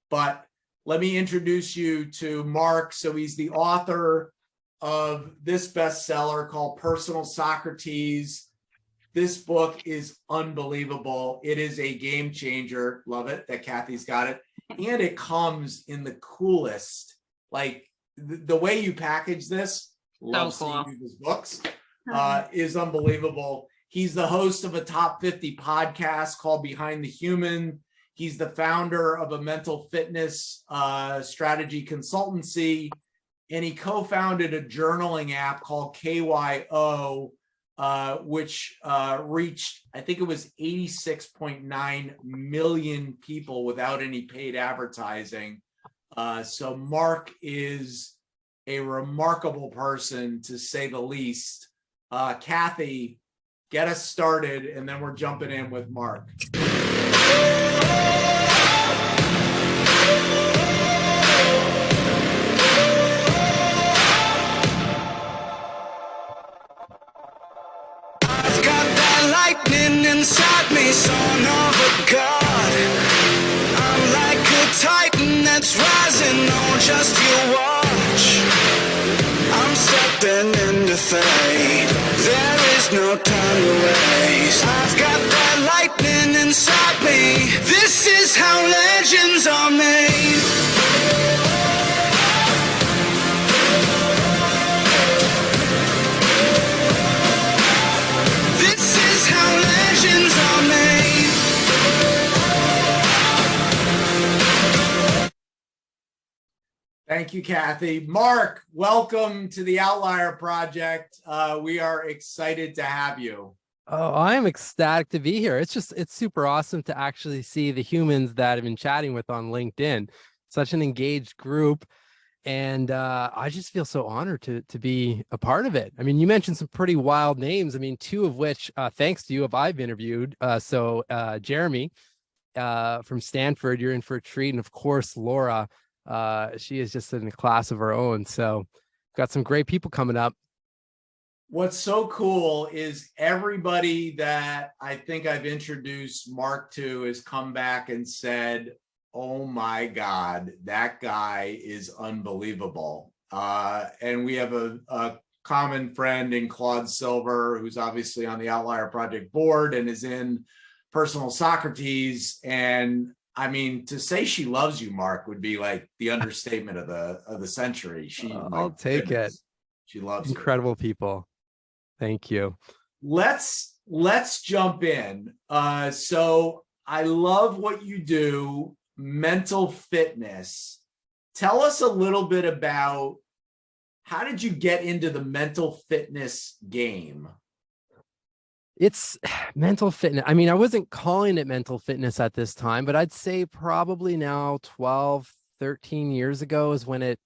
But let me introduce you to Marc. So he's the author of this bestseller called Personal Socrates. This book is unbelievable. It is a game changer. Love it that Kathy's got it. And it comes in the coolest, like the way you package this, love seeing these books, is unbelievable. He's the host of a top 50 podcast called Behind the Human. He's the founder of a mental fitness strategy consultancy, and he co-founded a journaling app called KYO, which reached, I think it was 86.9 million people without any paid advertising. So Marc is a remarkable person, to say the least. Kathy, get us started, and then we're jumping in with Marc. Lightning inside me, son of a god. I'm like a titan that's rising on just you watch. I'm stepping into fate, there is no time to waste. I've got that lightning inside me, this is how legends are made. Thank you, Kathy. Marc, welcome to the Outlier Project. We are excited to have you. Oh, I'm ecstatic to be here. It's super awesome to actually see the humans that I've been chatting with on LinkedIn. Such an engaged group. And I just feel so honored to be a part of it. I mean, you mentioned some pretty wild names. I mean, two of which, thanks to you, I've interviewed. So Jeremy from Stanford, you're in for a treat. And of course, Laura, she is just in a class of her own. So got some great people coming up. What's so cool is everybody that I think I've introduced Marc to has come back and said, oh my God, that guy is unbelievable. And we have a common friend in Claude Silver, who's obviously on the Outlier Project board and is in Personal Socrates. And I mean, to say she loves you, Marc, would be like the understatement of the century. I'll take it. She loves incredible people. Thank you. Let's jump in. So I love what you do, mental fitness. Tell us a little bit about how did you get into the mental fitness game? It's mental fitness. I mean, I wasn't calling it mental fitness at this time, but I'd say probably now 12, 13 years ago is when it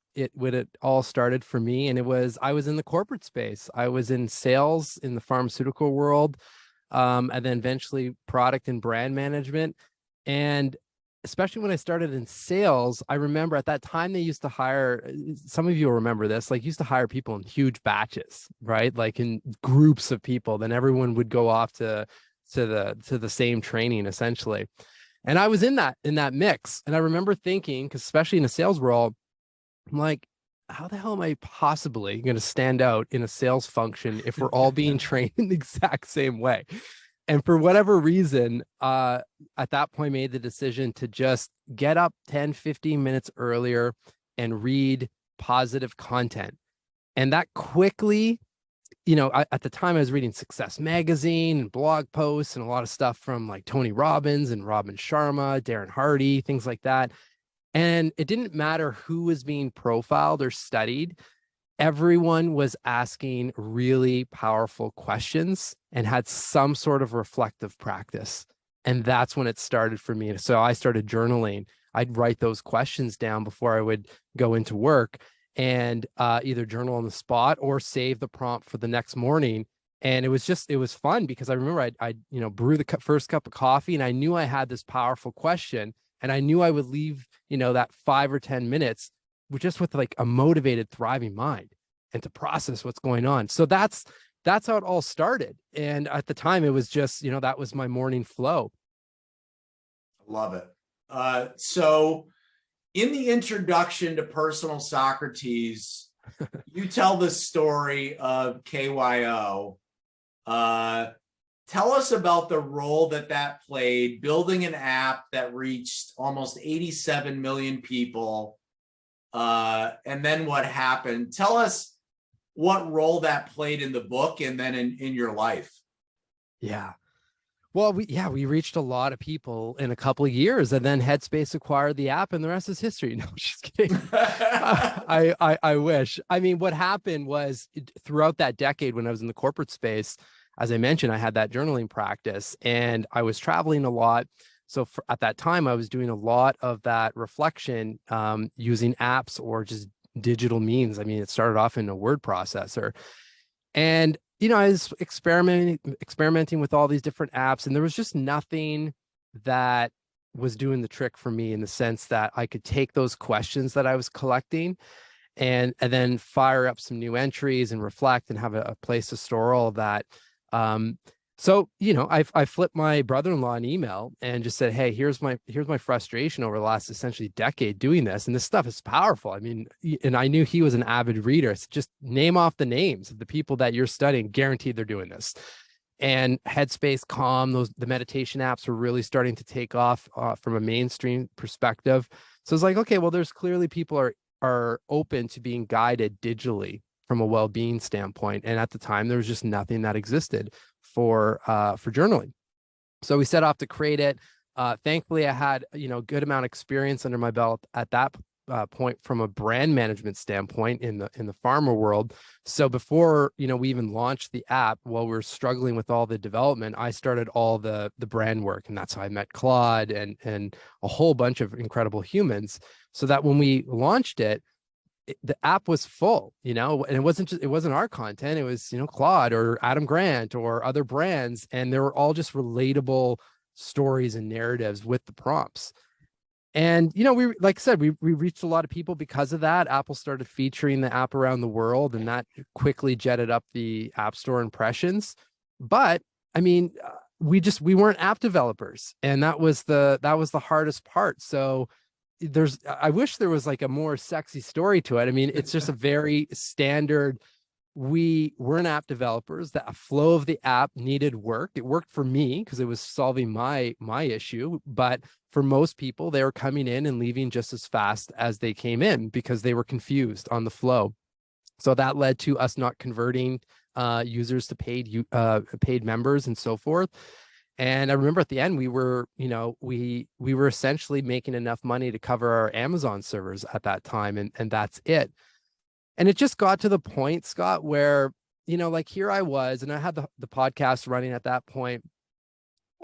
all started for me. And I was in the corporate space. I was in sales in the pharmaceutical world, and then eventually product and brand management. And especially when I started in sales, I remember at that time they used to hire, some of you will remember this, like used to hire people in huge batches, right? Like in groups of people, then everyone would go off to the same training essentially. And I was in that mix. And I remember thinking, because especially in a sales role, I'm like, how the hell am I possibly going to stand out in a sales function if we're all being trained in the exact same way? And for whatever reason, at that point, made the decision to just get up 10, 15 minutes earlier and read positive content. And that quickly, at the time I was reading Success Magazine and blog posts and a lot of stuff from like Tony Robbins and Robin Sharma, Darren Hardy, things like that. And it didn't matter who was being profiled or studied. Everyone was asking really powerful questions and had some sort of reflective practice. And that's when it started for me. So I started journaling. I'd write those questions down before I would go into work and either journal on the spot or save the prompt for the next morning. And it was fun because I remember I'd brew the first cup of coffee and I knew I had this powerful question and I knew I would leave, that 5 or 10 minutes with like a motivated, thriving mind and to process what's going on. So that's how it all started. And at the time it was just, that was my morning flow. Love it. So In the introduction to Personal Socrates, you tell the story of KYO. Tell us about the role that played, building an app that reached almost 87 million people. And then what happened? Tell us what role that played in the book and then in your life. Yeah. Well, we reached a lot of people in a couple of years, and then Headspace acquired the app, and the rest is history. No, just kidding. I wish. I mean, what happened was throughout that decade when I was in the corporate space, as I mentioned, I had that journaling practice, and I was traveling a lot. So at that time, I was doing a lot of that reflection using apps or just digital means. I mean, it started off in a word processor, and I was experimenting with all these different apps, and there was just nothing that was doing the trick for me in the sense that I could take those questions that I was collecting and then fire up some new entries and reflect and have a place to store all of that. So, I flipped my brother-in-law an email and just said, hey, here's my frustration over the last essentially decade doing this. And this stuff is powerful. I mean, and I knew he was an avid reader. It's just name off the names of the people that you're studying, guaranteed they're doing this. And Headspace, Calm, the meditation apps were really starting to take off from a mainstream perspective. So it's like, okay, well, there's clearly people are open to being guided digitally from a well-being standpoint. And at the time, there was just nothing that existed for journaling. So we set off to create it. Thankfully, I had a good amount of experience under my belt at that point from a brand management standpoint in the pharma world. So before we even launched the app, while we were struggling with all the development, I started all the brand work, and that's how I met Claude and a whole bunch of incredible humans. So that when we launched it, the app was full, and it wasn't our content. It was, Claude or Adam Grant or other brands. And they were all just relatable stories and narratives with the prompts. And, like I said, we reached a lot of people because of that. Apple started featuring the app around the world, and that quickly jetted up the App Store impressions. But I mean, we weren't app developers, and that was the hardest part. So I wish there was like a more sexy story to it. I mean, it's just a very standard. We weren't app developers. The flow of the app needed work. It worked for me because it was solving my issue. But for most people, they were coming in and leaving just as fast as they came in because they were confused on the flow. So that led to us not converting users to paid members and so forth. And I remember at the end, we were essentially making enough money to cover our Amazon servers at that time. And that's it. And it just got to the point, Scott, where, like here I was, and I had the podcast running at that point,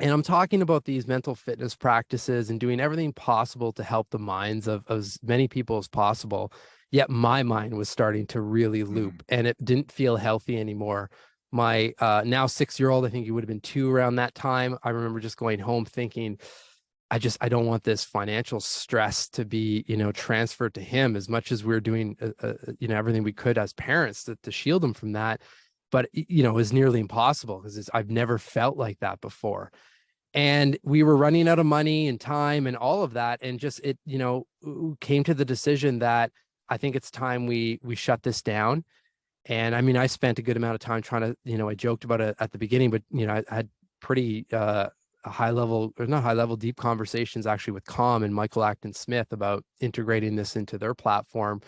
and I'm talking about these mental fitness practices and doing everything possible to help the minds of as many people as possible. Yet my mind was starting to really loop, and it didn't feel healthy anymore. My now 6-year-old, I think he would have been 2 around that time. I remember just going home thinking, I don't want this financial stress to be, transferred to him, as much as we're doing, everything we could as parents to shield him from that. But, it was nearly impossible because I've never felt like that before. And we were running out of money and time and all of that. And just it, came to the decision that I think it's time we shut this down. And I mean, I spent a good amount of time trying to, I joked about it at the beginning, but, I had pretty deep conversations actually with Calm and Michael Acton Smith about integrating this into their platform.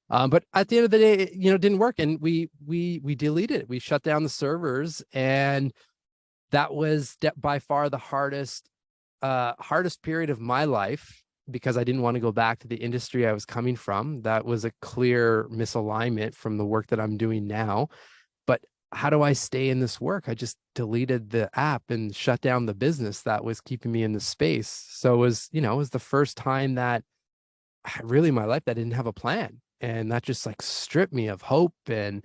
But at the end of the day, it didn't work. And we deleted it. We shut down the servers. And that was by far the hardest period of my life, because I didn't want to go back to the industry I was coming from. That was a clear misalignment from the work that I'm doing now. But how do I stay in this work? I just deleted the app and shut down the business that was keeping me in the space. So it was the first time that really in my life that I didn't have a plan. And that just like stripped me of hope and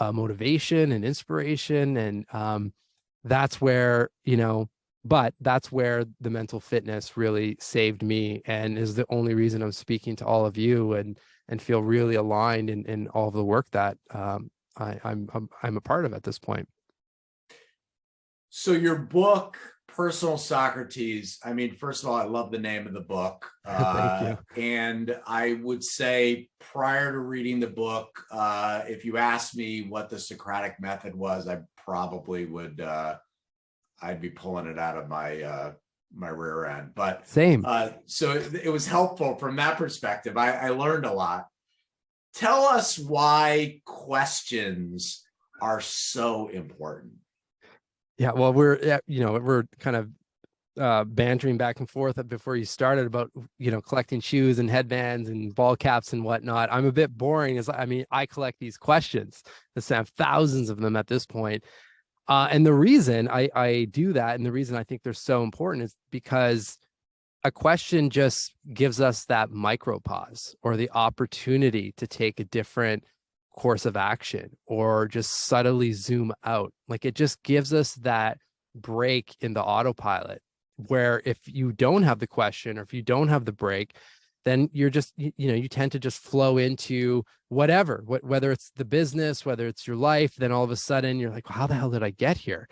motivation and inspiration. And that's where, but that's where the mental fitness really saved me, and is the only reason I'm speaking to all of you and feel really aligned in all of the work that I'm a part of at this point. So your book, Personal Socrates. I mean, first of all, I love the name of the book. Thank you. And I would say prior to reading the book, if you asked me what the Socratic method was, I probably would, I'd be pulling it out of my my rear end. But Same. so it was helpful from that perspective. I learned a lot. Tell us why questions are so important. Yeah, well, we're kind of bantering back and forth before you started about, collecting shoes and headbands and ball caps and whatnot. I'm a bit boring I collect these questions. I have thousands of them at this point. And the reason I do that, and the reason I think they're so important, is because a question just gives us that micro pause or the opportunity to take a different course of action or just subtly zoom out. Like, it just gives us that break in the autopilot, where if you don't have the question or if you don't have the break, then you're just, you tend to just flow into whatever, whether it's the business, whether it's your life. Then all of a sudden you're like, how the hell did I get here?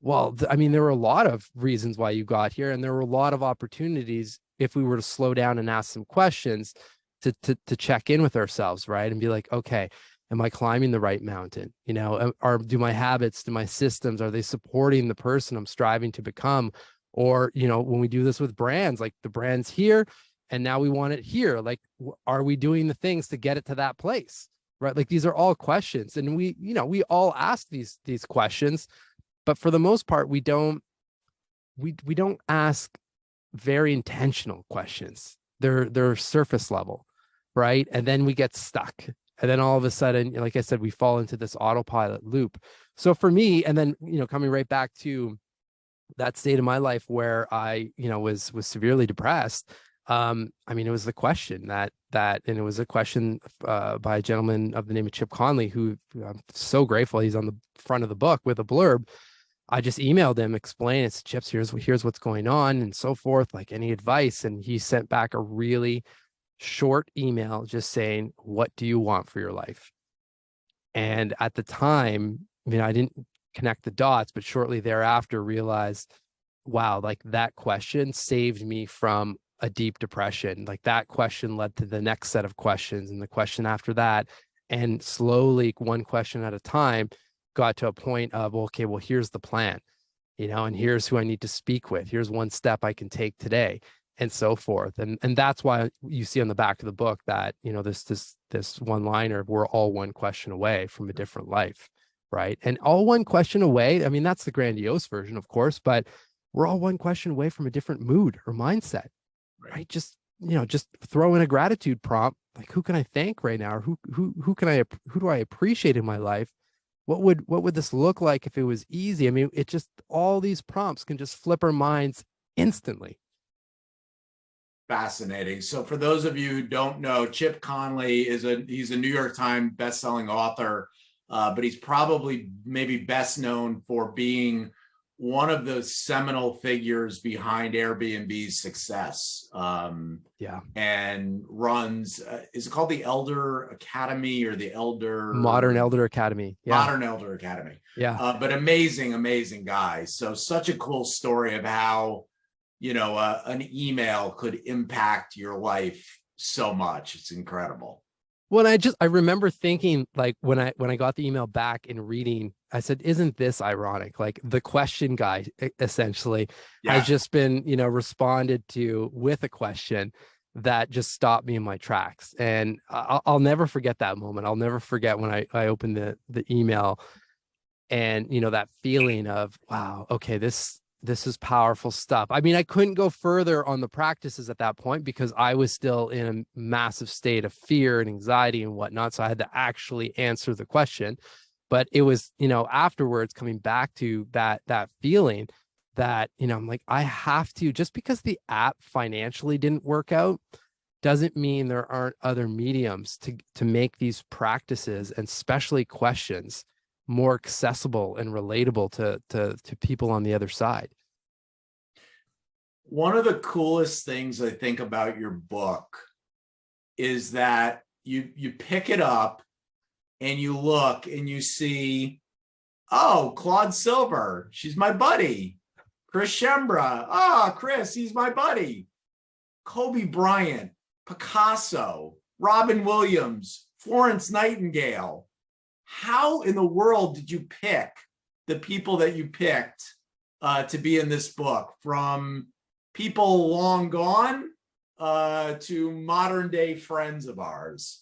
Well, there were a lot of reasons why you got here, and there were a lot of opportunities if we were to slow down and ask some questions to check in with ourselves, right? And be like, okay, am I climbing the right mountain? Do my habits, do my systems, are they supporting the person I'm striving to become? Or, when we do this with brands, like the brand's here and now we want it here. Like, are we doing the things to get it to that place? Right? Like, these are all questions, and we all ask these questions, but for the most part, we don't ask very intentional questions. They're surface level, right? And then we get stuck. And then all of a sudden, like I said, we fall into this autopilot loop. So for me, and then, coming right back to that state of my life where I, was severely depressed. It was the question and it was a question by a gentleman of the name of Chip Conley, who I'm so grateful he's on the front of the book with a blurb. I just emailed him, explain it's Chips, here's what's going on and so forth, like any advice. And he sent back a really short email just saying, what do you want for your life? And at the time, I didn't connect the dots, but shortly thereafter realized, wow, like that question saved me from a deep depression. Like, that question led to the next set of questions and the question after that. And slowly, one question at a time, got to a point of, okay, well, here's the plan, and here's who I need to speak with. Here's one step I can take today, and so forth. And that's why you see on the back of the book that, this one liner, we're all one question away from a different life, right? And all one question away. That's the grandiose version, of course, but we're all one question away from a different mood or mindset, right? Just throw in a gratitude prompt, like, who can I thank right now? Or who do I appreciate in my life? What would this look like if it was easy? It just, all these prompts can just flip our minds instantly. Fascinating. So for those of you who don't know, Chip Conley he's a New York Times bestselling author, but he's probably maybe best known for being one of the seminal figures behind Airbnb's success. And runs, is it called the Elder Academy or the Modern Elder Academy? Yeah. Modern Elder Academy. Yeah. But amazing guy. So such a cool story of how, an email could impact your life so much. It's incredible. Well, I remember thinking, like, when I got the email back and reading, I said, isn't this ironic? Like, the question guy essentially has just been, responded to with a question that just stopped me in my tracks. And I'll never forget that moment. I'll never forget when I opened the email and, that feeling of, wow, okay, this is powerful stuff. I couldn't go further on the practices at that point because I was still in a massive state of fear and anxiety and whatnot. So I had to actually answer the question. But it was, afterwards coming back to that feeling that, I'm like, I have to, just because the app financially didn't work out doesn't mean there aren't other mediums to make these practices, and especially questions, more accessible and relatable to people on the other side. One of the coolest things I think about your book is that you pick it up and you look and you see, oh, Claude Silver, she's my buddy. Chris Schembra. Ah, Chris, he's my buddy. Kobe Bryant, Picasso, Robin Williams, Florence Nightingale. How in the world did you pick the people that you picked to be in this book, from people long gone to modern day friends of ours?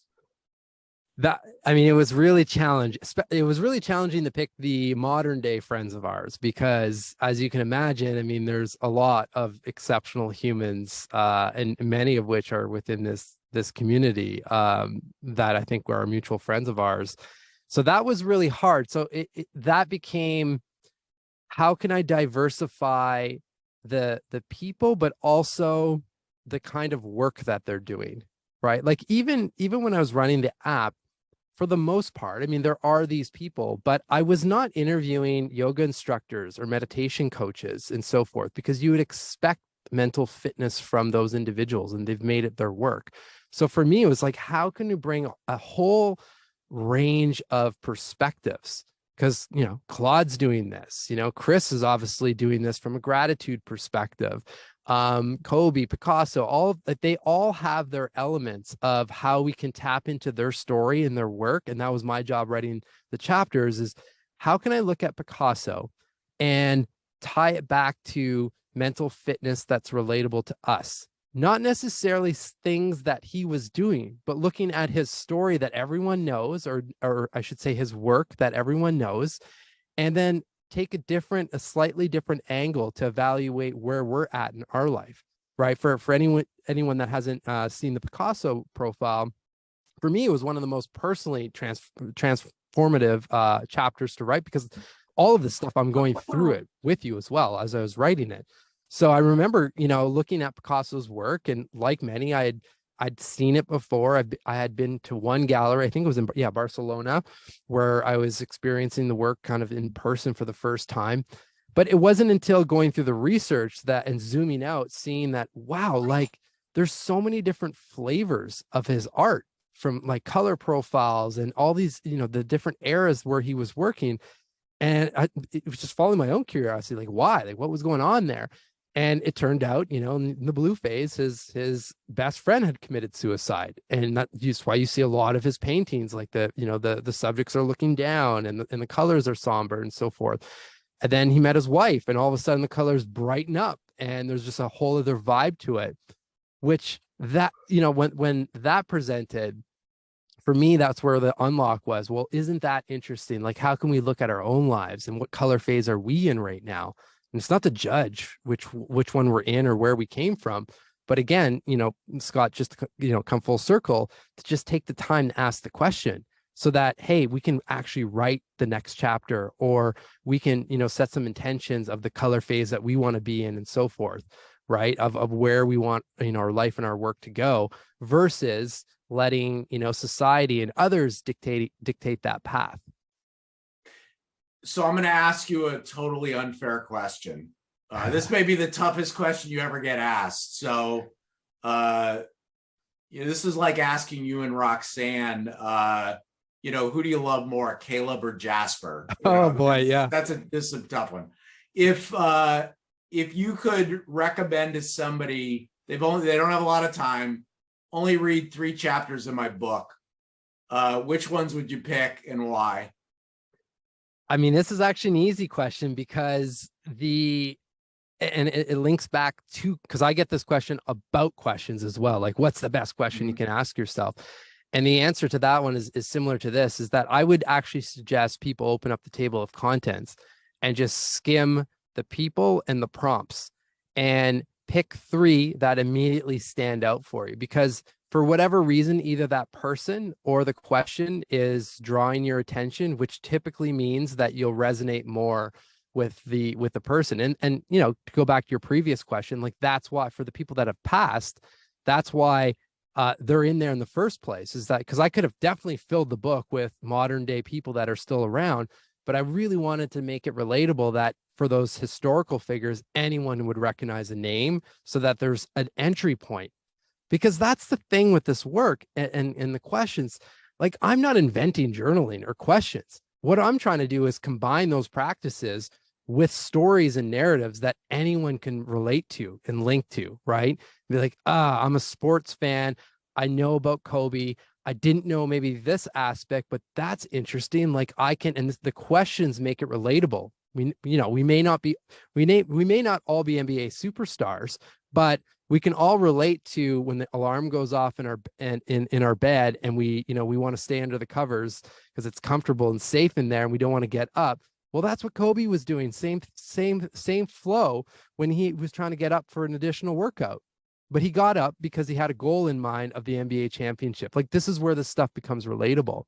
It was really challenging. It was really challenging to pick the modern day friends of ours because, as you can imagine, I mean, there's a lot of exceptional humans, and many of which are within this community that I think were our mutual friends of ours. So that was really hard. So that became, how can I diversify the people, but also the kind of work that they're doing, right? Like even when I was running the app, for the most part, I mean, there are these people, but I was not interviewing yoga instructors or meditation coaches and so forth, because you would expect mental fitness from those individuals and they've made it their work. So for me, it was like, how can you bring a whole range of perspectives? Because, Claude's doing this, Chris is obviously doing this from a gratitude perspective. Kobe, Picasso, they all have their elements of how we can tap into their story and their work. And that was my job writing the chapters, is how can I look at Picasso and tie it back to mental fitness that's relatable to us? Not necessarily things that he was doing, but looking at his story that everyone knows, or I should say his work that everyone knows, and then take a slightly different angle to evaluate where we're at in our life, right? For anyone that hasn't seen the Picasso profile, for me, it was one of the most personally transformative chapters to write, because all of this stuff, I'm going through it with you as well as I was writing it. So I remember, looking at Picasso's work, and like many, I'd seen it before. I had been to one gallery, I think it was in Barcelona, where I was experiencing the work kind of in person for the first time. But it wasn't until going through the research and zooming out, seeing that, wow, like there's so many different flavors of his art, from like color profiles and all these, the different eras where he was working. And it was just following my own curiosity, like why, like what was going on there? And it turned out, in the blue phase, his best friend had committed suicide, and that's why you see a lot of his paintings, like the subjects are looking down, and the colors are somber and so forth. And then he met his wife, and all of a sudden the colors brighten up, and there's just a whole other vibe to it. Which when that presented, for me, that's where the unlock was. Well, isn't that interesting? Like, how can we look at our own lives and what color phase are we in right now? And it's not to judge which one we're in or where we came from, but again, Scott, just to, come full circle, to just take the time to ask the question, so that, hey, we can actually write the next chapter, or we can, set some intentions of the color phase that we want to be in and so forth, right? Of where we want, our life and our work to go, versus letting, society and others dictate that path. So I'm going to ask you a totally unfair question. This may be the toughest question you ever get asked. So, this is like asking you and Roxanne, who do you love more, Caleb or Jasper? Boy, yeah. This is a tough one. If you could recommend to somebody, they don't have a lot of time, only read 3 chapters in my book, which ones would you pick and why? I mean, this is actually an easy question, because it links back to, because I get this question about questions as well. Like, what's the best question you can ask yourself? And the answer to that one is similar to this, is that I would actually suggest people open up the table of contents and just skim the people and the prompts and pick 3 that immediately stand out for you, because for whatever reason, either that person or the question is drawing your attention, which typically means that you'll resonate more with the person. And to go back to your previous question, like, that's why, for the people that have passed, that's why they're in there in the first place, is that because I could have definitely filled the book with modern day people that are still around, but I really wanted to make it relatable, that for those historical figures, anyone would recognize a name, so that there's an entry point. Because that's the thing with this work and the questions. Like, I'm not inventing journaling or questions. What I'm trying to do is combine those practices with stories and narratives that anyone can relate to and link to, right? Be like, I'm a sports fan. I know about Kobe. I didn't know maybe this aspect, but that's interesting. Like I can, and the questions make it relatable. We may not all be NBA superstars, but we can all relate to when the alarm goes off in our bed, and we want to stay under the covers because it's comfortable and safe in there, and we don't want to get up. Well, that's what Kobe was doing. Same flow when he was trying to get up for an additional workout. But he got up because he had a goal in mind of the NBA championship. Like this is where this stuff becomes relatable.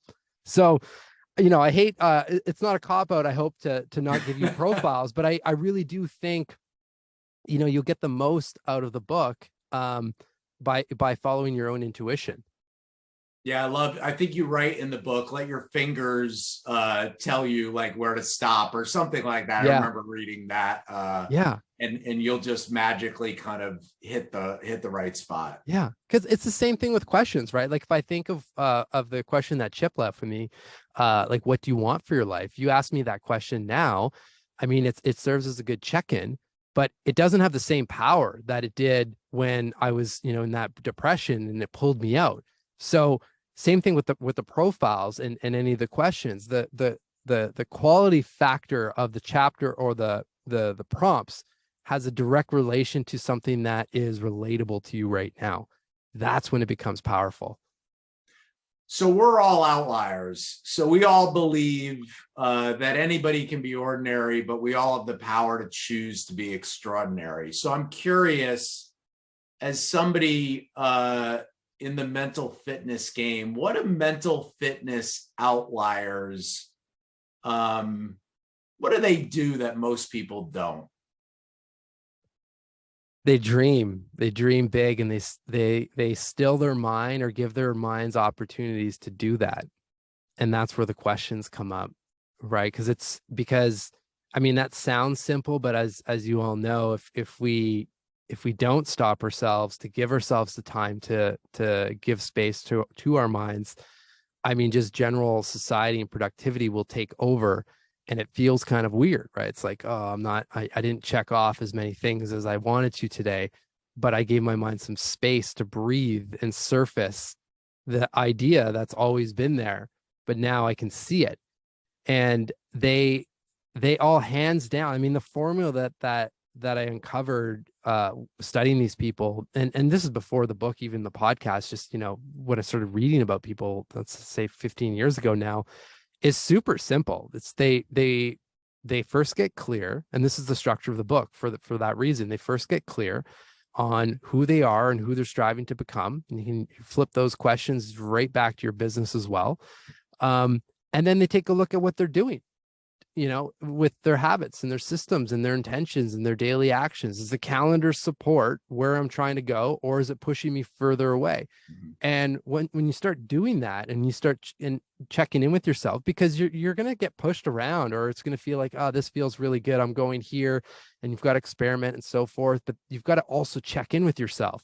So, I hate, it's not a cop-out, I hope, to not give you profiles, but I really do think, you'll get the most out of the book by following your own intuition. Yeah, I think you write in the book, let your fingers tell you like where to stop or something like that. Yeah. I remember reading that. Yeah. And you'll just magically kind of hit the right spot. Yeah. Because it's the same thing with questions, right? Like if I think of the question that Chip left for me, like what do you want for your life? You ask me that question now. I mean, it serves as a good check-in, but it doesn't have the same power that it did when I was, in that depression and it pulled me out. So same thing with the profiles and any of the questions, the quality factor of the chapter or the prompts has a direct relation to something that is relatable to you right now. That's when it becomes powerful. So we're all outliers. So we all believe that anybody can be ordinary, but we all have the power to choose to be extraordinary. So I'm curious, as somebody in the mental fitness game, what do mental fitness outliers, what do they do that most people don't? They dream big, and they still their mind or give their minds opportunities to do that. And that's where the questions come up, right? Because I mean, that sounds simple, but as you all know, if we don't stop ourselves to give ourselves the time to give space to our minds, I mean, just general society and productivity will take over. And it feels kind of weird, right? It's like, oh, I didn't check off as many things as I wanted to today, but I gave my mind some space to breathe and surface the idea that's always been there, but now I can see it. And they all, hands down, I mean, the formula that I uncovered studying these people, and this is before the book, even the podcast, just, when I started reading about people, let's say 15 years ago now, is super simple. It's they first get clear, and this is the structure of the book for that reason. They first get clear on who they are and who they're striving to become. And you can flip those questions right back to your business as well. And then they take a look at what they're doing, with their habits and their systems and their intentions and their daily actions. Is the calendar support where I'm trying to go, or is it pushing me further away? Mm-hmm. And when you start doing that and you start checking in with yourself, because you're going to get pushed around, or it's going to feel like, oh, this feels really good, I'm going here, and you've got to experiment and so forth. But you've got to also check in with yourself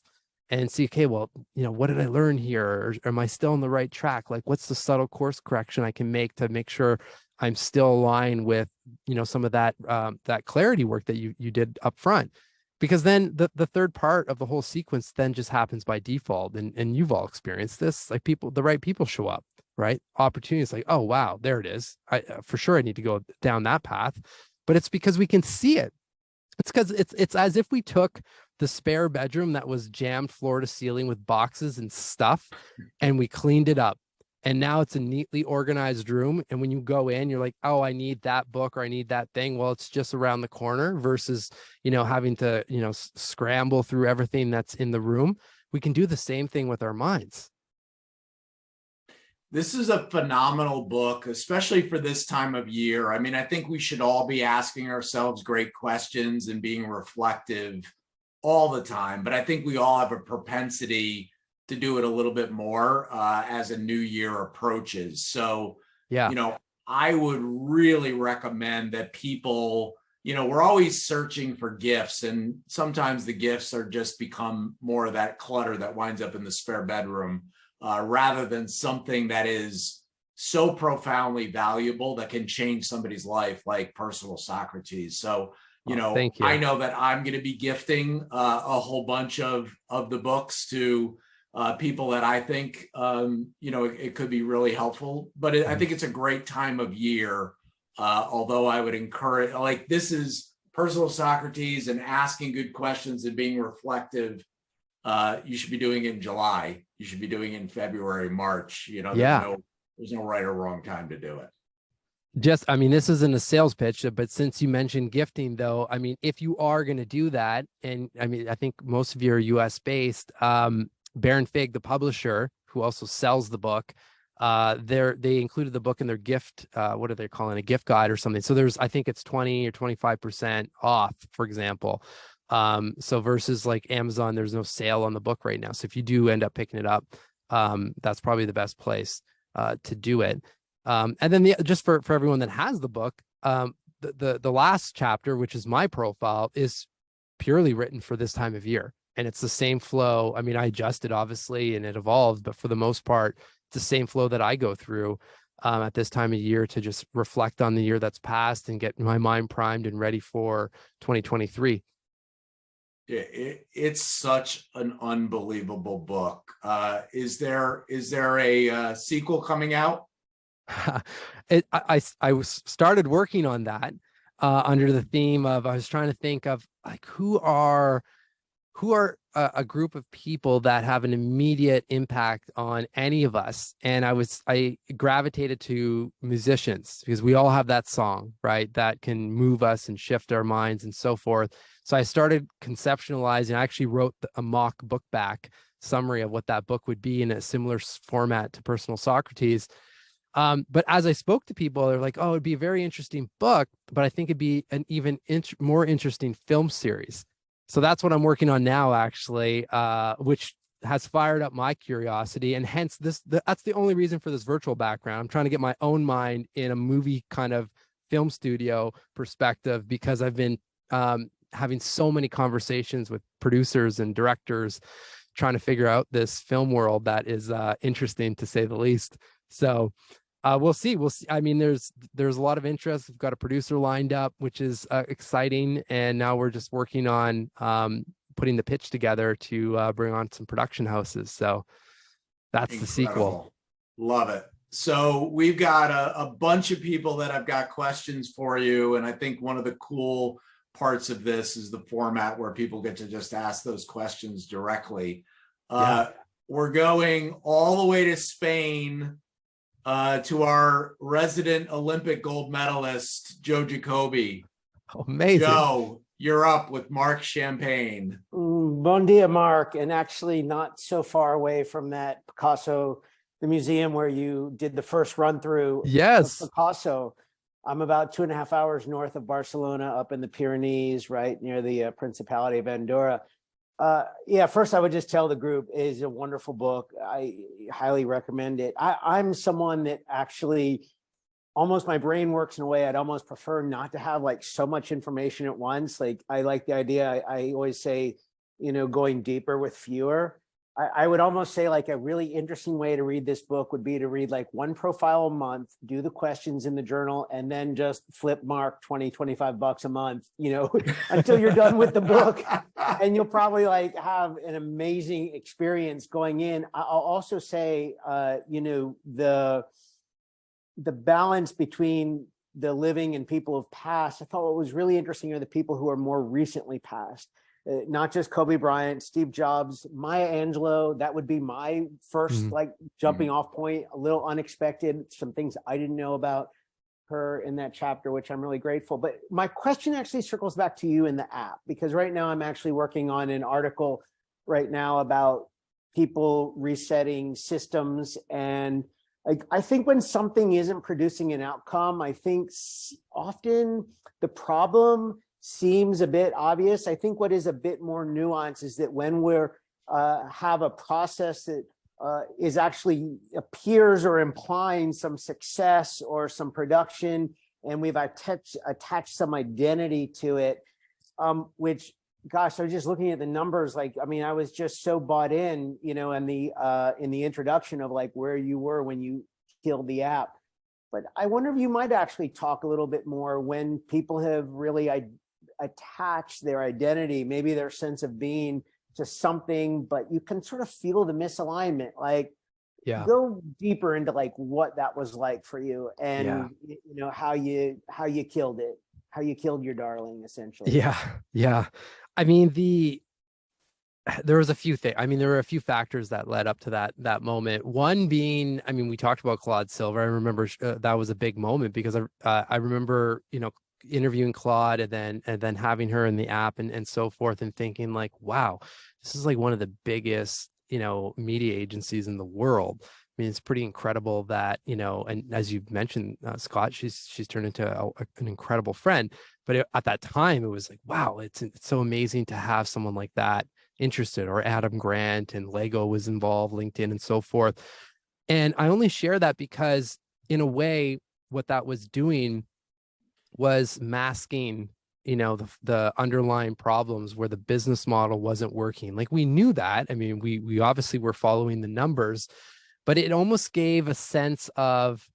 and see, okay, well, what did I learn here? Or am I still on the right track? Like, what's the subtle course correction I can make to make sure I'm still aligned with, some of that clarity work that you did up front? Because then the third part of the whole sequence then just happens by default. And you've all experienced this, like the right people show up, right? Opportunities, like, oh, wow, there it is. For sure I need to go down that path. But it's because we can see it. It's because it's as if we took the spare bedroom that was jammed floor to ceiling with boxes and stuff, and we cleaned it up. And now it's a neatly organized room. And when you go in, you're like, oh, I need that book, or I need that thing. Well, it's just around the corner, versus, having to, scramble through everything that's in the room. We can do the same thing with our minds. This is a phenomenal book, especially for this time of year. I mean, I think we should all be asking ourselves great questions and being reflective all the time. But I think we all have a propensity to do it a little bit more as a new year approaches. So, yeah, I would really recommend that people, we're always searching for gifts, and sometimes the gifts are just become more of that clutter that winds up in the spare bedroom, rather than something that is so profoundly valuable that can change somebody's life, like Personal Socrates. So, Thank you. I know that I'm going to be gifting a whole bunch of the books to people that I think, it could be really helpful. But I think it's a great time of year. Although I would encourage, like, this is Personal Socrates and asking good questions and being reflective. You should be doing it in July. You should be doing it in February, March. There's no right or wrong time to do it. This isn't a sales pitch, but since you mentioned gifting, though, if you are going to do that, and I think most of you are US based, Baron Fig, the publisher, who also sells the book, they included the book in their gift. What are they calling a gift guide or something? So I think it's 20 or 25% off, for example. So versus like Amazon, there's no sale on the book right now. So if you do end up picking it up, that's probably the best place to do it. And then just for everyone that has the book, the last chapter, which is my profile, is purely written for this time of year. And it's the same flow. I adjusted obviously and it evolved, but for the most part, it's the same flow that I go through at this time of year to just reflect on the year that's passed and get my mind primed and ready for 2023. It's such an unbelievable book. Is there a sequel coming out? I started working on that under the theme of, I was trying to think of like who are a group of people that have an immediate impact on any of us. And I gravitated to musicians because we all have that song, right? That can move us and shift our minds and so forth. So I started conceptualizing. I actually wrote a mock book back summary of what that book would be in a similar format to Personal Socrates. But as I spoke to people, they're like, oh, it'd be a very interesting book, but I think it'd be an even more interesting film series. So that's what I'm working on now, actually, which has fired up my curiosity. And hence that's the only reason for this virtual background. I'm trying to get my own mind in a movie kind of film studio perspective, because I've been having so many conversations with producers and directors trying to figure out this film world that is interesting, to say the least. So we'll see. There's a lot of interest. We've got a producer lined up, which is exciting. And now we're just working on putting the pitch together to bring on some production houses. So that's Incredible. The sequel. Love it. So we've got a bunch of people that have got questions for you. And I think one of the cool parts of this is the format where people get to just ask those questions directly. We're going all the way to Spain to our resident Olympic gold medalist, Joe Jacoby. Oh, amazing. Joe, you're up with Marc Champagne. Bon dia, Marc. And actually not so far away from that Picasso, the museum where you did the first run through. Yes. Of Picasso. I'm about 2.5 hours north of Barcelona, up in the Pyrenees, right near the Principality of Andorra. First I would just tell the group it is a wonderful book. I highly recommend it. I'm someone that actually almost my brain works in a way I'd almost prefer not to have like so much information at once. Like I like the idea. I always say, going deeper with fewer. I would almost say like a really interesting way to read this book would be to read like one profile a month, do the questions in the journal, and then just flip Marc $20-25 a month, until you're done with the book. And you'll probably like have an amazing experience going in. I'll also say, the balance between the living and people of past. I thought what was really interesting are the people who are more recently passed. Not just Kobe Bryant, Steve Jobs, Maya Angelou. That would be my first jumping off point, a little unexpected, some things I didn't know about her in that chapter, which I'm really grateful. But my question actually circles back to you in the app, because right now I'm actually working on an article right now about people resetting systems. And I think when something isn't producing an outcome, I think often the problem seems a bit obvious. I think what is a bit more nuanced is that when we're have a process that is actually appears or implying some success or some production, and we've attached some identity to it, which, gosh, I was just looking at the numbers. I was just so bought in, in the introduction of like where you were when you killed the app. But I wonder if you might actually talk a little bit more when people have really attached their identity, maybe their sense of being, to something, but you can sort of feel the misalignment. Like, Yeah. go deeper into like what that was like for you, and how you killed it, how you killed your darling, essentially. Yeah. I mean, there was a few things. I mean, there were a few factors that led up to that moment. One being, I mean, we talked about Claude Silver. I remember that was a big moment because I remember, interviewing Claude and then having her in the app and so forth, and thinking like, wow, this is like one of the biggest, media agencies in the world. I mean, it's pretty incredible that, and as you mentioned, Scott, she's turned into an incredible friend. But at that time, it was like, wow, it's so amazing to have someone like that interested, or Adam Grant and Lego was involved, LinkedIn and so forth. And I only share that because in a way, what that was doing was masking, the underlying problems where the business model wasn't working. Like, we knew that. I mean, we obviously were following the numbers, but it almost gave a sense of,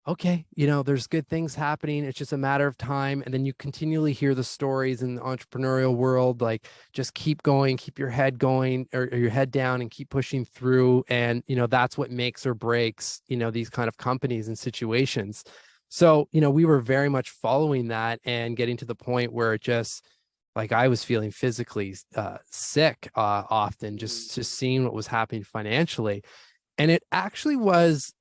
okay, there's good things happening. It's just a matter of time. And then you continually hear the stories in the entrepreneurial world, like, just keep going, keep your head going, or your head down, and keep pushing through. And, that's what makes or breaks, these kind of companies and situations. So, we were very much following that and getting to the point where it just, like, I was feeling physically sick often, just seeing what was happening financially. And it actually was,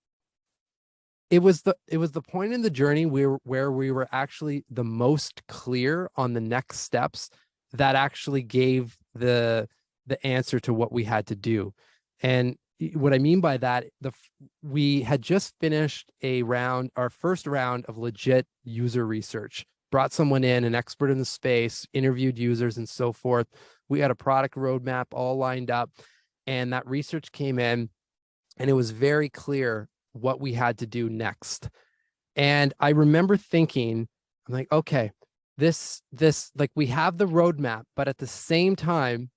it was the point in the journey where we were actually the most clear on the next steps that actually gave the answer to what we had to do. And what I mean by that, we had just finished our first round of legit user research, brought someone in, an expert in the space, interviewed users and so forth. We had a product roadmap all lined up, and that research came in, and it was very clear what we had to do next. And I remember thinking, I'm like, okay, this, like, we have the roadmap, but at the same time,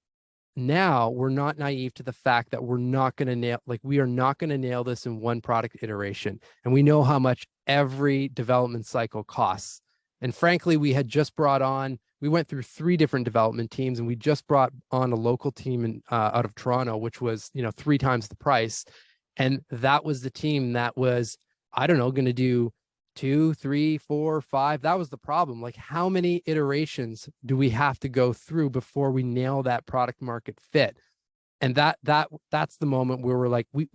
now we're not naive to the fact that we are not going to nail this in one product iteration. And we know how much every development cycle costs. And frankly, we went through 3 different development teams, and we just brought on a local team out of Toronto, which was, 3 times the price. And that was the team that was, I don't know, going to do 2, 3, 4, 5. That was the problem. Like, how many iterations do we have to go through before we nail that product market fit? And that's the moment where we're like, we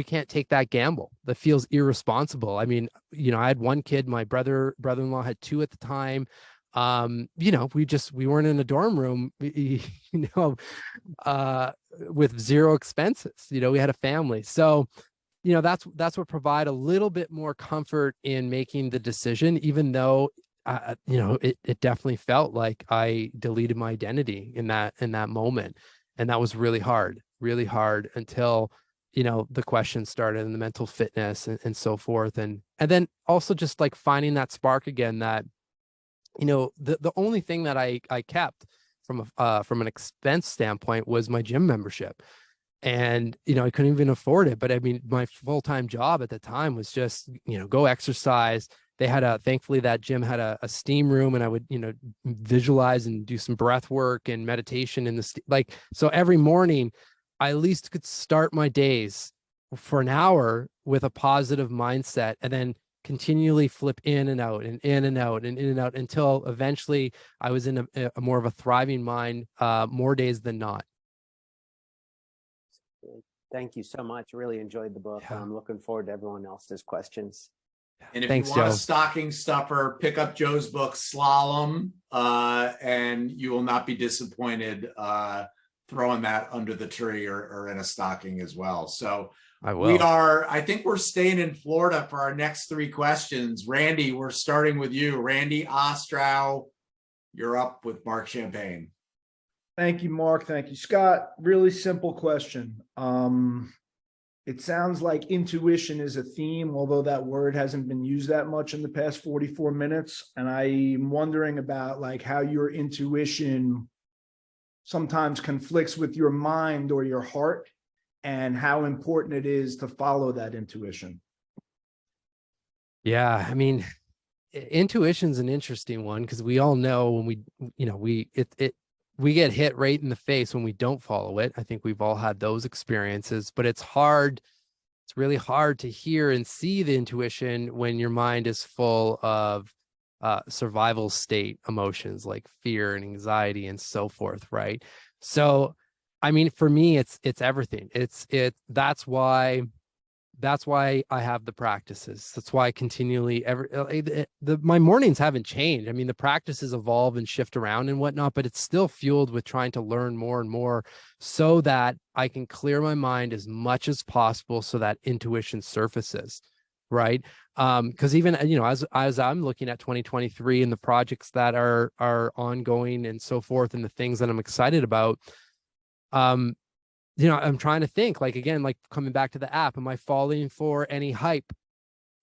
can't take that gamble. That feels irresponsible. I mean, I had one kid, my brother-in-law had 2 at the time. We weren't in a dorm room, with 0 expenses. We had a family. So, that's what provide a little bit more comfort in making the decision, even though, it definitely felt like I deleted my identity in that moment. And that was really hard until, the questions started, and the mental fitness and so forth. And then also just like finding that spark again, that, the only thing that I kept from an expense standpoint was my gym membership. And, I couldn't even afford it. But I mean, my full-time job at the time was just, go exercise. They had thankfully that gym had a steam room, and I would, visualize and do some breath work and meditation in so every morning I at least could start my days for an hour with a positive mindset, and then continually flip in and out and in and out and in and out until eventually I was in a more of a thriving mind, more days than not. Thank you so much. Really enjoyed the book. Yeah. I'm looking forward to everyone else's questions. And if Thanks, you want Joe. a stocking stuffer, pick up Joe's book, Slalom, and you will not be disappointed throwing that under the tree or in a stocking as well. So I will. I think we're staying in Florida for our next 3 questions. Randy, we're starting with you. Randy Ostrow, you're up with Marc Champagne. Thank you, Mark. Thank you, Scott. Really simple question. It sounds like intuition is a theme, although that word hasn't been used that much in the past 44 minutes. And I'm wondering about like how your intuition sometimes conflicts with your mind or your heart, and how important it is to follow that intuition. Yeah, I mean, intuition's an interesting one because we all know when we get hit right in the face when we don't follow it. I think we've all had those experiences, but it's hard. It's really hard to hear and see the intuition when your mind is full of survival state emotions like fear and anxiety and so forth, right? So, I mean, for me, it's everything. That's why I have the practices. That's why I continually my mornings haven't changed. I mean, the practices evolve and shift around and whatnot, but it's still fueled with trying to learn more and more so that I can clear my mind as much as possible so that intuition surfaces, right? Because even, as I'm looking at 2023 and the projects that are ongoing and so forth and the things that I'm excited about, I'm trying to think, like, again, like coming back to the app, am I falling for any hype?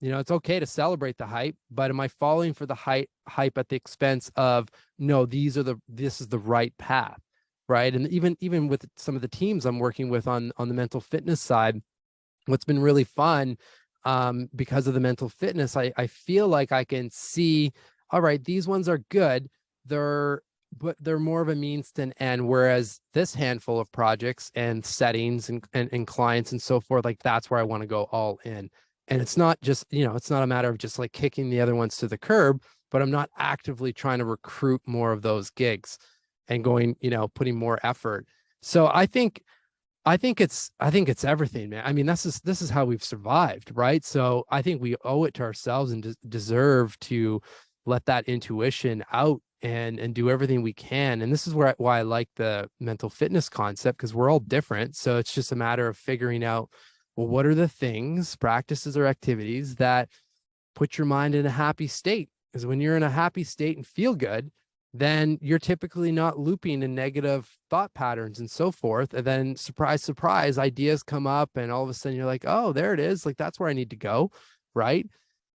It's okay to celebrate the hype, but am I falling for the hype at the expense of, no, this is the right path, right? And even with some of the teams I'm working with on the mental fitness side, what's been really fun, because of the mental fitness, I feel like I can see, all right, these ones are good. But they're more of a means to an end. Whereas this handful of projects and settings and clients and so forth, like that's where I want to go all in. And it's not just, it's not a matter of just like kicking the other ones to the curb, but I'm not actively trying to recruit more of those gigs and going, putting more effort. So I think it's everything, man. I mean, this is how we've survived, right? So I think we owe it to ourselves and deserve to let that intuition out and do everything we can. And this is why I like the mental fitness concept, because we're all different. So it's just a matter of figuring out, well, what are the things, practices, or activities that put your mind in a happy state? Because when you're in a happy state and feel good, then you're typically not looping in negative thought patterns and so forth. And then surprise, surprise, ideas come up and all of a sudden you're like, oh, there it is. Like, that's where I need to go. Right.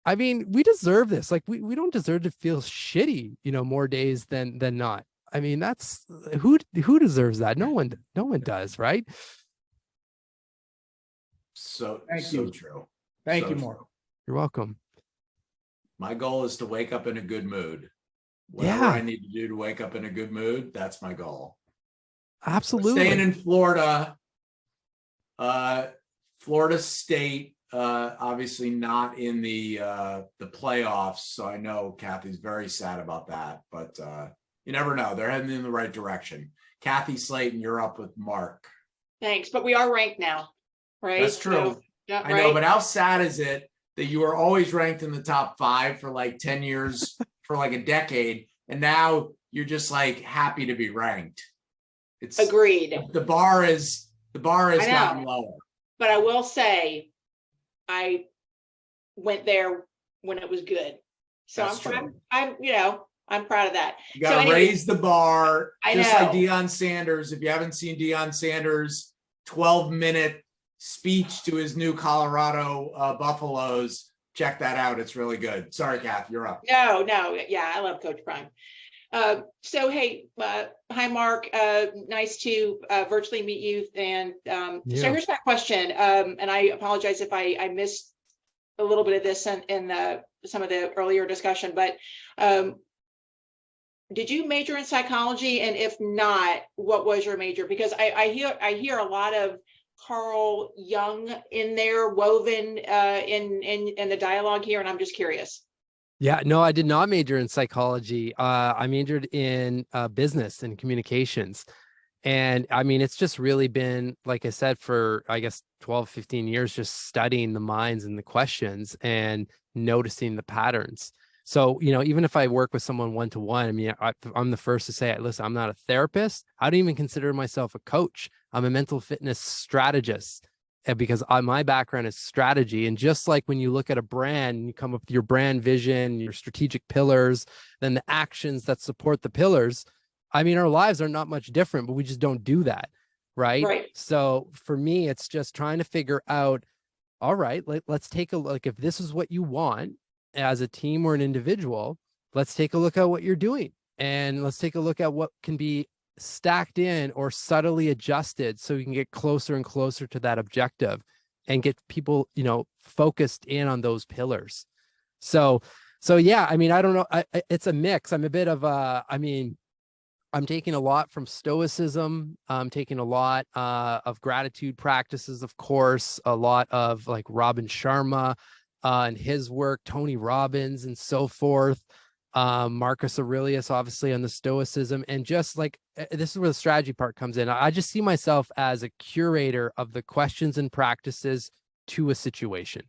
I mean, we deserve this. Like, we don't deserve to feel shitty, more days than not. I mean, that's who deserves that? No one does, right? So Thank you. true. Thank So you, Marc. true. You're welcome. My goal is to wake up in a good mood. Whatever I need to do to wake up in a good mood, that's my goal. Absolutely. Staying in Florida, Florida State, obviously not in the playoffs. So I know Kathy's very sad about that, but you never know. They're heading in the right direction. Kathy Slayton, you're up with Marc. Thanks, but we are ranked now, right? That's true. So, yeah, I know, but how sad is it that you were always ranked in the top 5 for like 10 years, for like a decade, and now you're just like happy to be ranked? It's agreed. The bar has gotten lower. But I will say, I went there when it was good, so That's true. I'm proud of that. You got to raise the bar, just know. like Deion Sanders. If you haven't seen Deion Sanders' 12-minute speech to his new Colorado Buffaloes, check that out. It's really good. Sorry, Kath, you're up. No, yeah, I love Coach Prime. So hey, hi Marc. Nice to virtually meet you. And so here's my question. And I apologize if I missed a little bit of this in some of the earlier discussion, but did you major in psychology? And if not, what was your major? Because I hear a lot of Carl Jung in there woven in the dialogue here, and I'm just curious. Yeah, no, I did not major in psychology. I majored in business and communications. And I mean, it's just really been, like I said, for, I guess, 12, 15 years, just studying the minds and the questions and noticing the patterns. So, even if I work with someone one-to-one, I mean, I'm the first to say, listen, I'm not a therapist. I don't even consider myself a coach. I'm a mental fitness strategist. Because my background is strategy. And just like when you look at a brand, you come up with your brand vision, your strategic pillars, then the actions that support the pillars. I mean, our lives are not much different, but we just don't do that. Right. So for me, it's just trying to figure out, all right, let's take a look. If this is what you want as a team or an individual, let's take a look at what you're doing. And let's take a look at what can be stacked in or subtly adjusted so you can get closer and closer to that objective and get people, focused in on those pillars. So yeah, I mean, I don't know. It's a mix. I'm a bit of I'm taking a lot from Stoicism. I'm taking a lot of gratitude practices, of course, a lot of like Robin Sharma and his work, Tony Robbins and so forth. Marcus Aurelius, obviously, on the Stoicism. And just like, this is where the strategy part comes in. I just see myself as a curator of the questions and practices to a situation.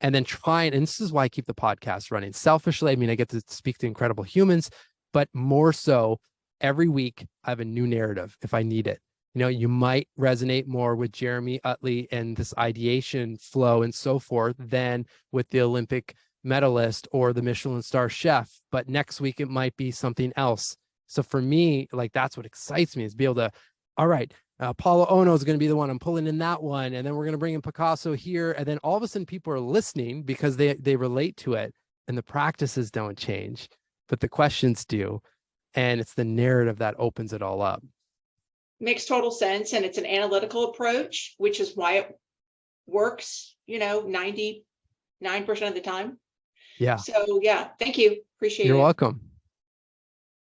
And then and this is why I keep the podcast running. Selfishly, I mean, I get to speak to incredible humans, but more so, every week I have a new narrative if I need it. You might resonate more with Jeremy Utley and this ideation flow and so forth than with the Olympic medalist or the Michelin star chef. But next week it might be something else. So for me, like, that's what excites me, is be able to, all right, Paula Ono is going to be the one I'm pulling in that one. And then we're going to bring in Picasso here. And then all of a sudden people are listening because they relate to it, and the practices don't change, but the questions do. And it's the narrative that opens it all up. Makes total sense. And it's an analytical approach, which is why it works, 99% of the time. Yeah. So yeah, thank you. Appreciate it. You're welcome.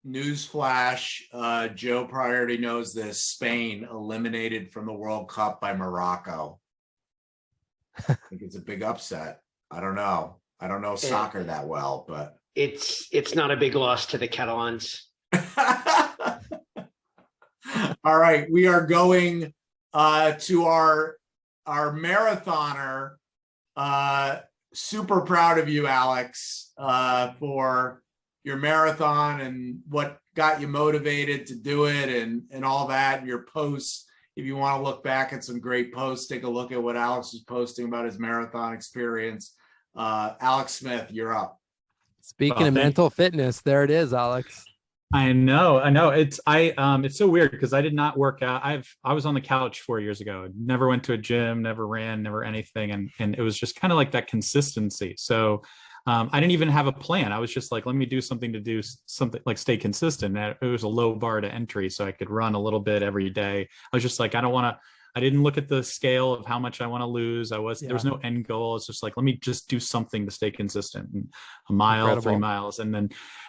Newsflash, Joe probably already knows this. Spain eliminated from the World Cup by Morocco. I think it's a big upset. I don't know soccer that well, but it's not a big loss to the Catalans. All right, we are going to our marathoner. Super proud of you, Alex, for your marathon and what got you motivated to do it, and all that, and your posts. If you want to look back at some great posts, take a look at what Alex was posting about his marathon experience. Alex Smith, you're up. Speaking of mental fitness, there it is, Alex. I know. It's so weird because I did not work out. I was on the couch 4 years ago. Never went to a gym, never ran, never anything. And it was just kind of like that consistency. So I didn't even have a plan. I was just like, let me do something to do something, like stay consistent. And it was a low bar to entry, so I could run a little bit every day. I was just like, I didn't look at the scale of how much I want to lose. There was no end goal. It's just like, let me just do something to stay consistent. And a mile, Incredible. 3 miles. And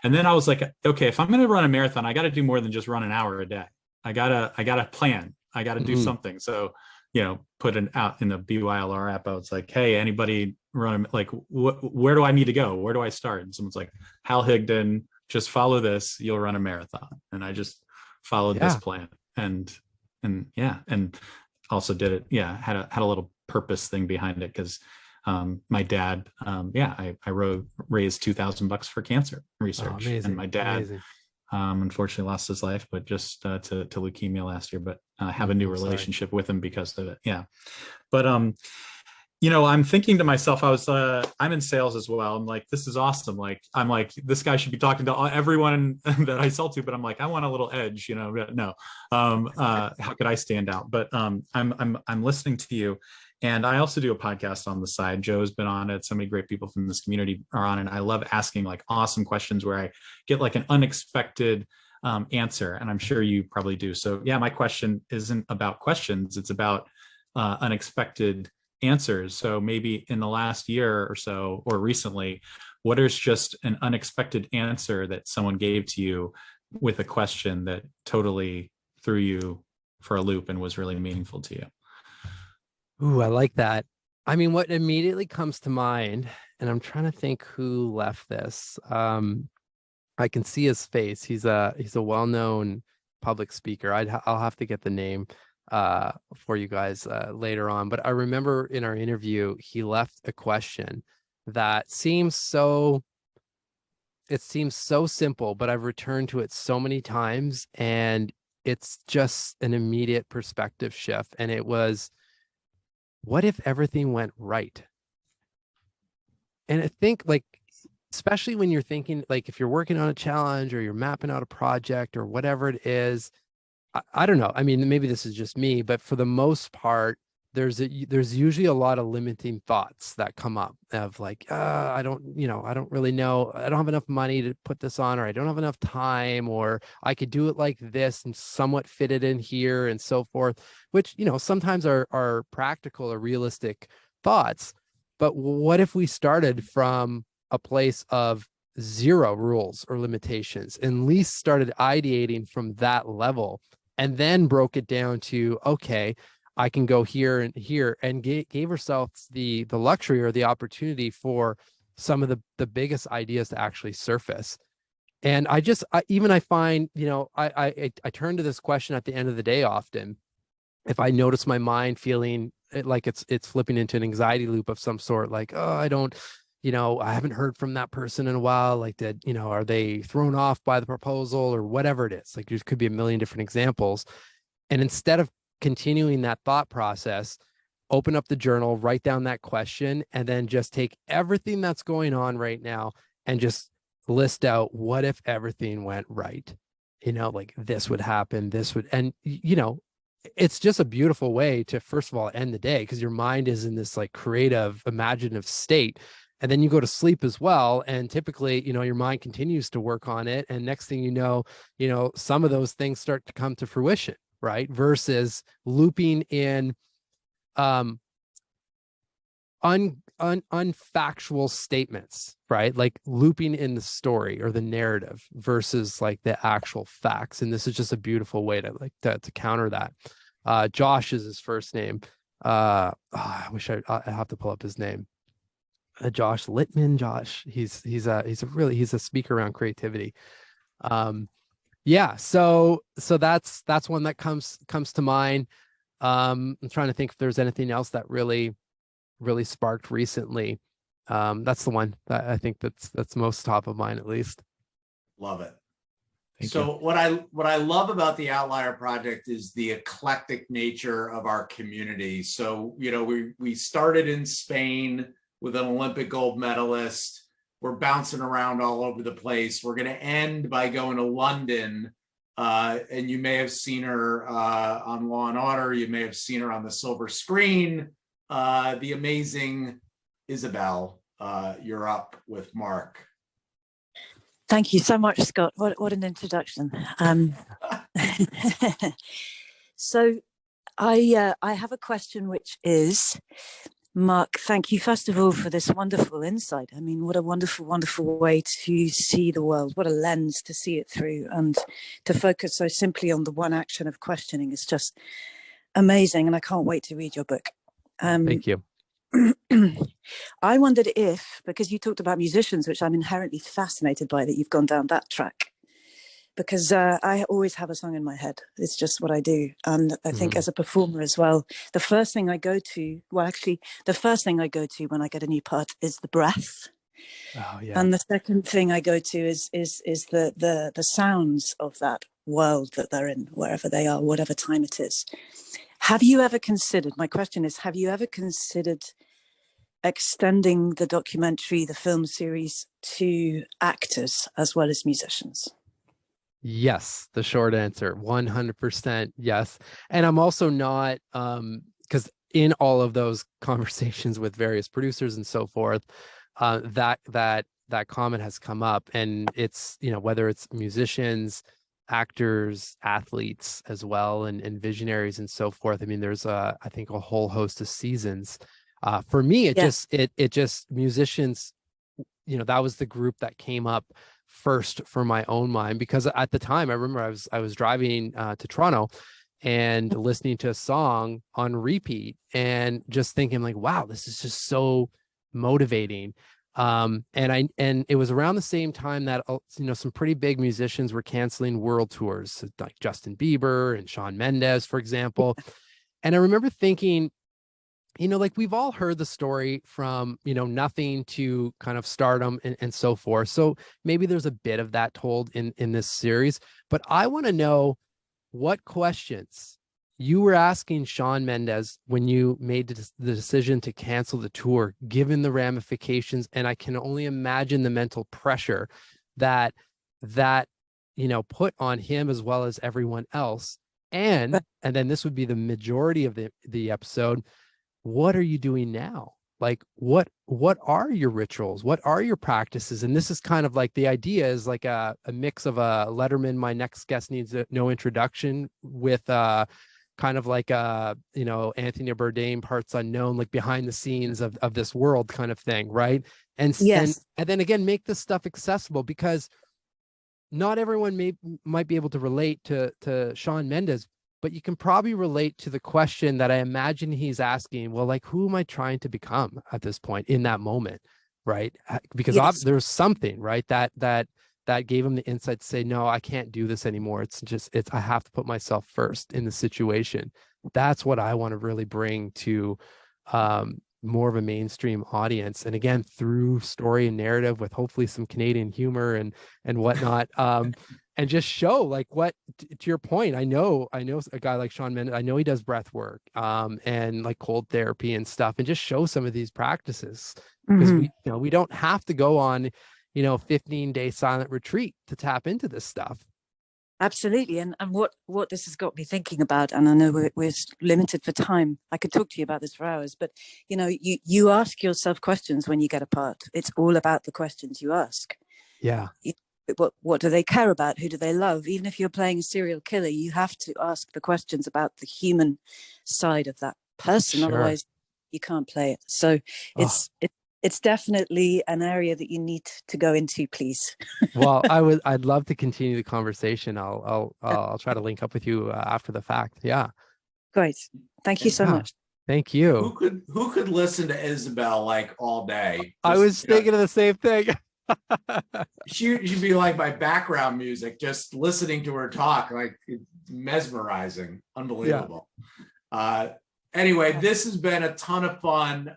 then I was like, okay, if I'm going to run a marathon, I got to do more than just run an hour a day. I gotta plan. I got to do something. So, put it out in the BYLR app. I was like, hey, anybody run, like, where do I need to go? Where do I start? And someone's like, Hal Higdon, just follow this, you'll run a marathon. And I just followed this plan and also did it. Yeah. Had a little purpose thing behind it. Cause my dad, I raised $2,000 for cancer research. And my dad, unfortunately lost his life, but just to leukemia last year, but have a new relationship with him because of it. Yeah. But, I'm thinking to myself, I'm in sales as well. I'm like, this is awesome. I'm like, this guy should be talking to everyone that I sell to, but I'm like, I want a little edge, no, how could I stand out? But I'm listening to you. And I also do a podcast on the side. Joe's been on it. So many great people from this community are on it. And I love asking like awesome questions where I get like an unexpected answer. And I'm sure you probably do. So yeah, my question isn't about questions. It's about unexpected answers. So maybe in the last year or so, or recently, what is just an unexpected answer that someone gave to you with a question that totally threw you for a loop and was really meaningful to you? Ooh, I like that. I mean, what immediately comes to mind, and I'm trying to think who left this. I can see his face. He's a well-known public speaker. I'll have to get the name for you guys later on. But I remember in our interview, he left a question that seems so simple, but I've returned to it so many times, and it's just an immediate perspective shift. And it was, what if everything went right? And I think, like, especially when you're thinking, like, if you're working on a challenge or you're mapping out a project or whatever it is, I don't know. I mean, maybe this is just me, but for the most part, there's usually a lot of limiting thoughts that come up of like, I don't really know, I don't have enough money to put this on, or I don't have enough time, or I could do it like this and somewhat fit it in here and so forth, which, sometimes are practical or realistic thoughts. But what if we started from a place of zero rules or limitations, and at least started ideating from that level, and then broke it down to, okay, I can go here and here, and gave ourselves the luxury or the opportunity for some of the biggest ideas to actually surface. And I find, I turn to this question at the end of the day often. If I notice my mind feeling like it's flipping into an anxiety loop of some sort, like, oh, I haven't heard from that person in a while. Like, are they thrown off by the proposal or whatever it is? Like, there could be a million different examples. And instead of continuing that thought process, open up the journal, write down that question, and then just take everything that's going on right now and just list out, what if everything went right? Like this would happen, and it's just a beautiful way to, first of all, end the day, because your mind is in this like creative, imaginative state. And then you go to sleep as well. And typically, your mind continues to work on it. And next thing you know, some of those things start to come to fruition, right? Versus looping in unfactual statements, right? Like looping in the story or the narrative versus like the actual facts. And this is just a beautiful way to counter that. Josh is his first name. I wish I have to pull up his name. Josh Littman. Josh, he's a speaker around creativity. Yeah, so that's one that comes to mind. I'm trying to think if there's anything else that really sparked recently. That's the one that I think that's most top of mind, at least. Love it. Thank so you. what I love about the Outlier Project is the eclectic nature of our community. So, we started in Spain with an Olympic gold medalist. We're bouncing around all over the place. We're going to end by going to London. And you may have seen her on Law and Order. You may have seen her on the silver screen. The amazing Isabel. You're up with Marc. Thank you so much, Scott. What an introduction. So I have a question, which is, Marc, thank you first of all for this wonderful insight. I mean, what a wonderful, wonderful way to see the world. What a lens to see it through, and to focus so simply on the one action of questioning is just amazing. And I can't wait to read your book. Thank you. I wondered if, because you talked about musicians, which I'm inherently fascinated by, that you've gone down that track. Because I always have a song in my head. It's just what I do. And I think as a performer as well, the first thing I go to when I get a new part is the breath. Oh, yeah. And the second thing I go to is the sounds of that world that they're in, wherever they are, whatever time it is. Have you ever considered extending the documentary, the film series, to actors as well as musicians? Yes, the short answer, 100% yes. And I'm also not, because in all of those conversations with various producers and so forth, that comment has come up, and it's, whether it's musicians, actors, athletes as well, and visionaries and so forth. I mean, there's I think a whole host of seasons. For me, it just musicians, that was the group that came up first for my own mind, because at the time I remember I was driving to Toronto and listening to a song on repeat and just thinking like, wow, this is just so motivating. And it was around the same time that some pretty big musicians were canceling world tours, like Justin Bieber and Shawn Mendes, for example. And I remember thinking, like we've all heard the story from, nothing to kind of stardom and so forth. So maybe there's a bit of that told in this series, but I want to know what questions you were asking Shawn Mendes when you made the decision to cancel the tour, given the ramifications. And I can only imagine the mental pressure that put on him as well as everyone else. And then this would be the majority of the episode. What are you doing now? Like, what are your rituals? What are your practices? And this is kind of like, the idea is like a mix of a Letterman, my next guest needs no introduction, with kind of like Anthony Bourdain, Parts Unknown, like behind the scenes of this world kind of thing, right? And then again, make this stuff accessible, because not everyone might be able to relate to Shawn Mendes, but you can probably relate to the question that I imagine he's asking. Well, like, who am I trying to become at this point in that moment, right? Because there's something, right, that gave him the insight to say, no, I can't do this anymore. I have to put myself first in the situation. That's what I want to really bring to more of a mainstream audience, and again, through story and narrative, with hopefully some Canadian humor and whatnot, and just show, like, what, to your point, I know a guy like Shawn Mendes, I know he does breath work and like cold therapy and stuff, and just show some of these practices, because we don't have to go on 15-day silent retreat to tap into this stuff. Absolutely. And what this has got me thinking about, and I know we're limited for time. I could talk to you about this for hours, but you ask yourself questions when you get apart. It's all about the questions you ask. Yeah. What do they care about? Who do they love? Even if you're playing a serial killer, you have to ask the questions about the human side of that person. Sure. Otherwise you can't play it. So it's definitely an area that you need to go into, please. Well, I'd love to continue the conversation. I'll try to link up with you after the fact. Yeah. Great. Thank you so much. Thank you. Who could listen to Isabel like all day? I was thinking of the same thing. She'd be like my background music, just listening to her talk, like, it's mesmerizing, unbelievable. Yeah. Anyway, this has been a ton of fun.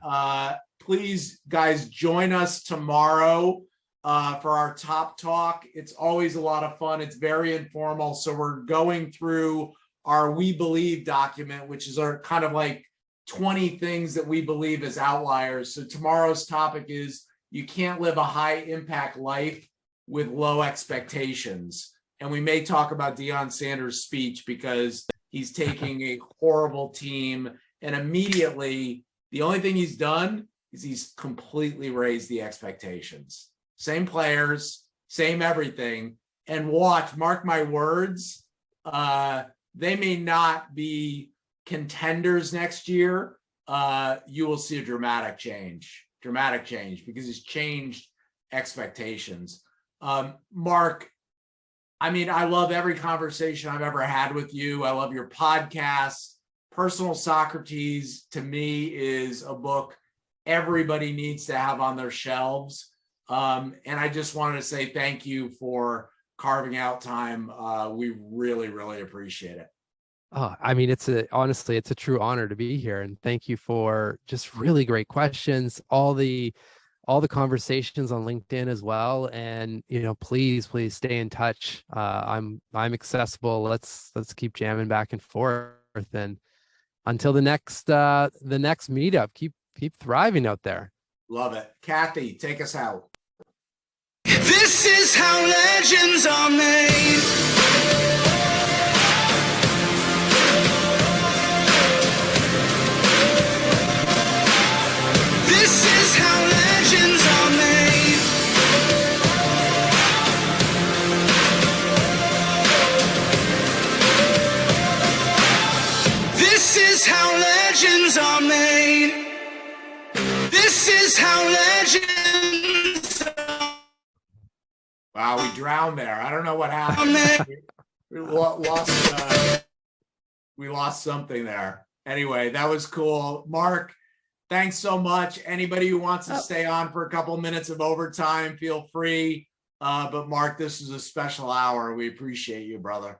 Please, guys, join us tomorrow for our top talk. It's always a lot of fun. It's very informal. So we're going through our We Believe document, which is our kind of like 20 things that we believe as outliers. So tomorrow's topic is, you can't live a high impact life with low expectations. And we may talk about Deion Sanders' speech, because he's taking a horrible team, and immediately the only thing he's done is he's completely raised the expectations. Same players, same everything. And watch, mark my words, they may not be contenders next year. You will see a dramatic change, because he's changed expectations. Marc, I mean, I love every conversation I've ever had with you. I love your podcast. Personal Socrates, to me, is a book everybody needs to have on their shelves. And I just wanted to say thank you for carving out time. We really, really appreciate it. Oh, I mean, honestly, it's a true honor to be here. And thank you for just really great questions, all the conversations on LinkedIn as well. And, please stay in touch. I'm accessible. Let's keep jamming back and forth. And until the next meetup, keep thriving out there. Love it. Kathy, take us out. This is how legends are made. This is how legends are made. This is how legends are made. This is how legends are. Wow, we drowned there. I don't know what happened. We lost something there. Anyway, that was cool. Marc, thanks so much. Anybody who wants to stay on for a couple of minutes of overtime, feel free. But Marc, this is a special hour. We appreciate you, brother.